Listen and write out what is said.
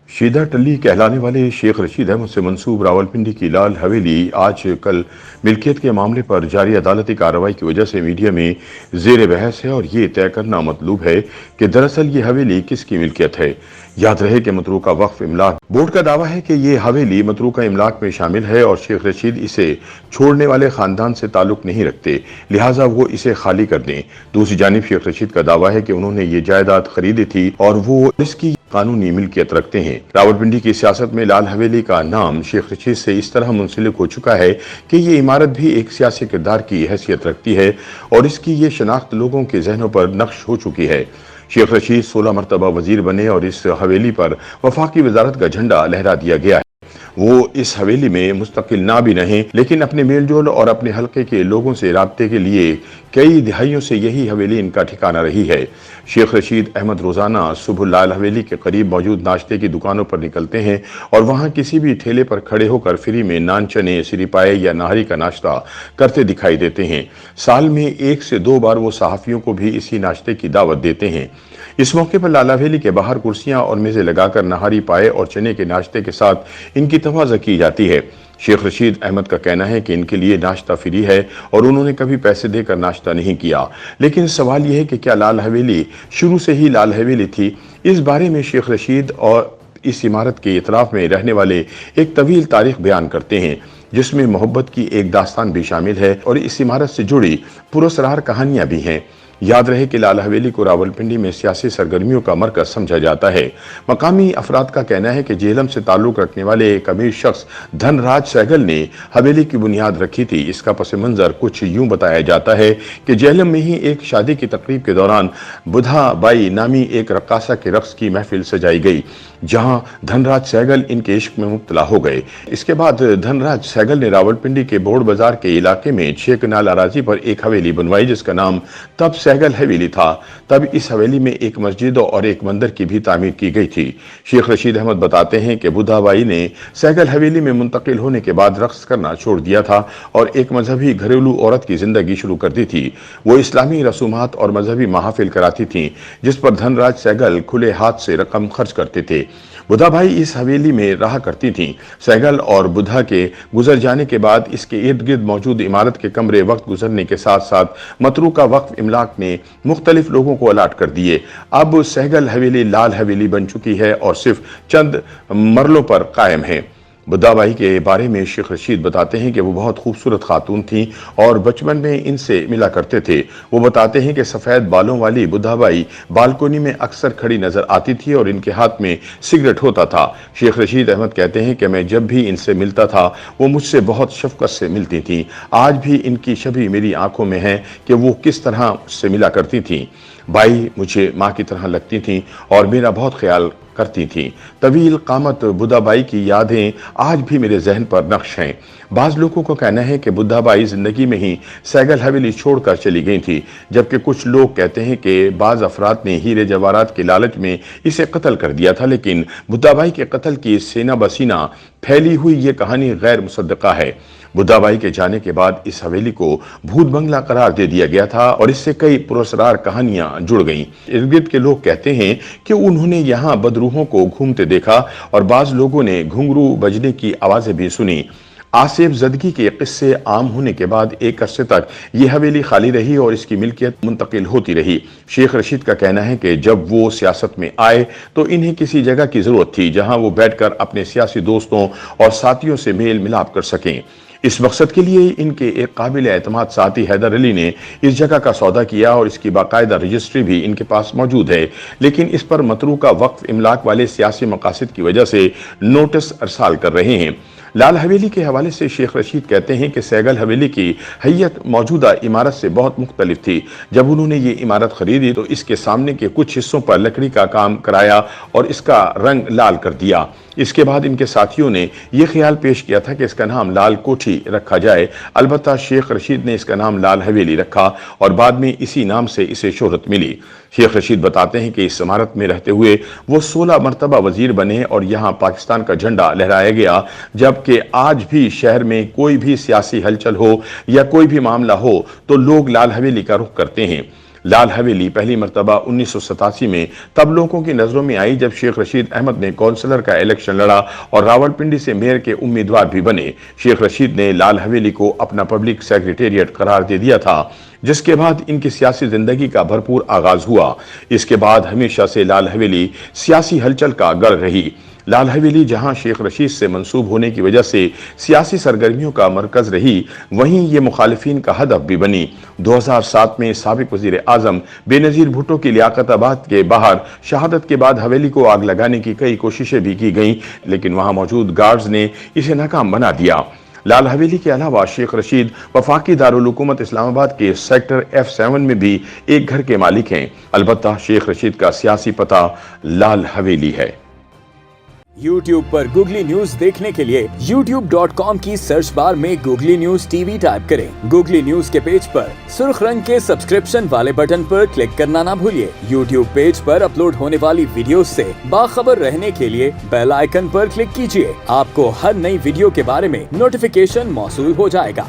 شیدہ ٹلی کہلانے والے شیخ رشید احمد سے منسوب راولپنڈی کی لال حویلی آج کل ملکیت کے معاملے پر جاری عدالتی کارروائی کی وجہ سے میڈیا میں زیر بحث ہے اور یہ طے کرنا مطلوب ہے کہ دراصل یہ حویلی کس کی ملکیت ہے۔ یاد رہے کہ متروکہ وقف املاک بورڈ کا دعویٰ ہے کہ یہ حویلی متروکہ املاک میں شامل ہے اور شیخ رشید اسے چھوڑنے والے خاندان سے تعلق نہیں رکھتے، لہٰذا وہ اسے خالی کر دیں۔ دوسری جانب شیخ رشید کا دعویٰ ہے کہ انہوں نے یہ جائیداد خریدی تھی اور وہ اس کی قانونی ملکیت رکھتے ہیں۔ راولپنڈی کی سیاست میں لال حویلی کا نام شیخ رشید سے اس طرح منسلک ہو چکا ہے کہ یہ عمارت بھی ایک سیاسی کردار کی حیثیت رکھتی ہے اور اس کی یہ شناخت لوگوں کے ذہنوں پر نقش ہو چکی ہے۔ شیخ رشید 16 مرتبہ وزیر بنے اور اس حویلی پر وفاقی وزارت کا جھنڈا لہرا دیا گیا ہے۔ وہ اس حویلی میں مستقل نہ بھی رہیں لیکن اپنے میل جول اور اپنے حلقے کے لوگوں سے رابطے کے لیے کئی دہائیوں سے یہی حویلی ان کا ٹھکانہ رہی ہے۔ شیخ رشید احمد روزانہ صبح لال حویلی کے قریب موجود ناشتے کی دکانوں پر نکلتے ہیں اور وہاں کسی بھی ٹھیلے پر کھڑے ہو کر فری میں نان چنے، سری پائے یا نہاری کا ناشتہ کرتے دکھائی دیتے ہیں۔ سال میں 1 سے 2 بار وہ صحافیوں کو بھی اسی ناشتے کی دعوت دیتے ہیں۔ اس موقع پر لال حویلی کے باہر کرسیاں اور میزیں لگا کر نہاری پائے اور چنے کے ناشتے کے ساتھ ان کی تواضع کی جاتی ہے۔ شیخ رشید احمد کا کہنا ہے کہ ان کے لیے ناشتہ فری ہے اور انہوں نے کبھی پیسے دے کر ناشتہ نہیں کیا، لیکن سوال یہ ہے کہ کیا لال حویلی شروع سے ہی لال حویلی تھی؟ اس بارے میں شیخ رشید اور اس عمارت کے اطراف میں رہنے والے ایک طویل تاریخ بیان کرتے ہیں جس میں محبت کی ایک داستان بھی شامل ہے اور اس عمارت سے جڑی پراسرار کہانیاں بھی ہیں۔ یاد رہے کہ لال حویلی کو راولپنڈی میں سیاسی سرگرمیوں کا مرکز سمجھا جاتا ہے۔ مقامی افراد کا کہنا ہے کہ جہلم سے تعلق رکھنے والے ایک امیر شخص دھن راج سہگل نے حویلی کی بنیاد رکھی تھی۔ اس کا پس منظر کچھ یوں بتایا جاتا ہے کہ جہلم میں ہی ایک شادی کی تقریب کے دوران بدھا بائی نامی ایک رقاصہ کے رقص کی محفل سجائی گئی جہاں دھن راج سہگل ان کے عشق میں مبتلا ہو گئے۔ اس کے بعد دھن راج سہگل نے راولپنڈی کے بوڑ بازار کے علاقے میں 6 کنال اراضی پر ایک حویلی بنوائی جس کا نام تب سہگل حویلی تھا۔ تب اس حویلی میں ایک مسجد اور ایک مندر کی بھی تعمیر کی گئی تھی۔ شیخ رشید احمد بتاتے ہیں کہ بدھا بائی نے سہگل حویلی میں منتقل ہونے کے بعد رقص کرنا چھوڑ دیا تھا اور ایک مذہبی گھریلو عورت کی زندگی شروع کر دی تھی۔ وہ اسلامی رسومات اور مذہبی محافل کراتی تھیں جس پر دھن راج سہگل کھلے ہاتھ سے رقم خرچ کرتے تھے۔ بدھا بھائی اس حویلی میں رہا کرتی تھیں۔ سہگل اور بدھا کے گزر جانے کے بعد اس کے ارد گرد موجود عمارت کے کمرے وقت گزرنے کے ساتھ ساتھ متروکہ وقف املاک نے مختلف لوگوں کو الاٹ کر دیے۔ اب سہگل حویلی لال حویلی بن چکی ہے اور صرف چند مرلوں پر قائم ہے۔ بدھا بائی کے بارے میں شیخ رشید بتاتے ہیں کہ وہ بہت خوبصورت خاتون تھیں اور بچپن میں ان سے ملا کرتے تھے۔ وہ بتاتے ہیں کہ سفید بالوں والی بدھا بائی بالکونی میں اکثر کھڑی نظر آتی تھی اور ان کے ہاتھ میں سگریٹ ہوتا تھا۔ شیخ رشید احمد کہتے ہیں کہ میں جب بھی ان سے ملتا تھا وہ مجھ سے بہت شفقت سے ملتی تھیں۔ آج بھی ان کی شبیہ میری آنکھوں میں ہے کہ وہ کس طرح سے ملا کرتی تھیں۔ بائی مجھے ماں کی طرح لگتی تھیں اور میرا بہت خیال کرتی تھیں۔ طویل قامت بدھا بائی کی یادیں آج بھی میرے ذہن پر نقش ہیں۔ بعض لوگوں کو کہنا ہے کہ بدھا بائی زندگی میں ہی سہگل حویلی چھوڑ کر چلی گئی تھی، جبکہ کچھ لوگ کہتے ہیں کہ بعض افراد نے ہیرے جواہرات کے لالچ میں اسے قتل کر دیا تھا، لیکن بدھا بائی کے قتل کی سینہ بسینہ پھیلی ہوئی یہ کہانی غیر مصدقہ ہے۔ بدھا بائی کے جانے کے بعد اس حویلی کو بھوت بنگلہ قرار دے دیا گیا تھا اور اس سے کئی پراسرار کہانیاں جڑ گئیں۔ ارد گرد کے لوگ کہتے ہیں کہ انہوں نے یہاں بدروحوں کو گھومتے دیکھا اور بعض لوگوں نے گھنگرو بجنے کی آوازیں بھی سنی۔ آصف زدگی کے قصے عام ہونے کے بعد ایک عرصے تک یہ حویلی خالی رہی اور اس کی ملکیت منتقل ہوتی رہی۔ شیخ رشید کا کہنا ہے کہ جب وہ سیاست میں آئے تو انہیں کسی جگہ کی ضرورت تھی جہاں وہ بیٹھ کر اپنے سیاسی دوستوں اور ساتھیوں سے میل ملاپ کر سکیں۔ اس مقصد کے لیے ان کے ایک قابل اعتماد ساتھی حیدر علی نے اس جگہ کا سودا کیا اور اس کی باقاعدہ رجسٹری بھی ان کے پاس موجود ہے، لیکن اس پر متروکہ وقف املاک والے سیاسی مقاصد کی وجہ سے نوٹس ارسال کر رہے ہیں۔ لال حویلی کے حوالے سے شیخ رشید کہتے ہیں کہ سہگل حویلی کی حیت موجودہ عمارت سے بہت مختلف تھی۔ جب انہوں نے یہ عمارت خریدی تو اس کے سامنے کے کچھ حصوں پر لکڑی کا کام کرایا اور اس کا رنگ لال کر دیا۔ اس کے بعد ان کے ساتھیوں نے یہ خیال پیش کیا تھا کہ اس کا نام لال کوٹھی رکھا جائے، البتہ شیخ رشید نے اس کا نام لال حویلی رکھا اور بعد میں اسی نام سے اسے شہرت ملی۔ شیخ رشید بتاتے ہیں کہ اس عمارت میں رہتے ہوئے وہ 16 مرتبہ وزیر بنے اور یہاں پاکستان کا جھنڈا لہرایا گیا، جبکہ آج بھی شہر میں کوئی بھی سیاسی ہلچل ہو یا کوئی بھی معاملہ ہو تو لوگ لال حویلی کا رخ کرتے ہیں۔ لال حویلی پہلی مرتبہ 1987 میں تب لوگوں کی نظروں میں آئی جب شیخ رشید احمد نے کونسلر کا الیکشن لڑا اور راولپنڈی سے میئر کے امیدوار بھی بنے۔ شیخ رشید نے لال حویلی کو اپنا پبلک سیکریٹریٹ قرار دے دیا تھا، جس کے بعد ان کی سیاسی زندگی کا بھرپور آغاز ہوا۔ اس کے بعد ہمیشہ سے لال حویلی سیاسی ہلچل کا گڑھ رہی۔ لال حویلی جہاں شیخ رشید سے منسوب ہونے کی وجہ سے سیاسی سرگرمیوں کا مرکز رہی، وہیں یہ مخالفین کا ہدف بھی بنی۔ 2007 میں سابق وزیر اعظم بے نظیر بھٹو کی لیاقت آباد کے باہر شہادت کے بعد حویلی کو آگ لگانے کی کئی کوششیں بھی کی گئیں، لیکن وہاں موجود گارڈز نے اسے ناکام بنا دیا۔ لال حویلی کے علاوہ شیخ رشید وفاقی دارالحکومت اسلام آباد کے سیکٹر F7 میں بھی ایک گھر کے مالک ہیں۔ البتہ شیخ رشید کا سیاسی پتہ لال حویلی ہے۔ YouTube پر گوگلی نیوز دیکھنے کے لیے youtube.com کی سرچ بار میں googly news T V type کریں۔ گوگلی نیوز کے پیج پر سرخ رنگ کے سبسکرپشن والے بٹن پر کلک کرنا نہ بھولیے۔ YouTube پیج پر اپلوڈ ہونے والی ویڈیوز سے باخبر رہنے کے لیے بیل آئیکن پر کلک کیجیے۔ آپ کو ہر نئی ویڈیو کے بارے میں نوٹیفیکیشن موصول ہو جائے گا۔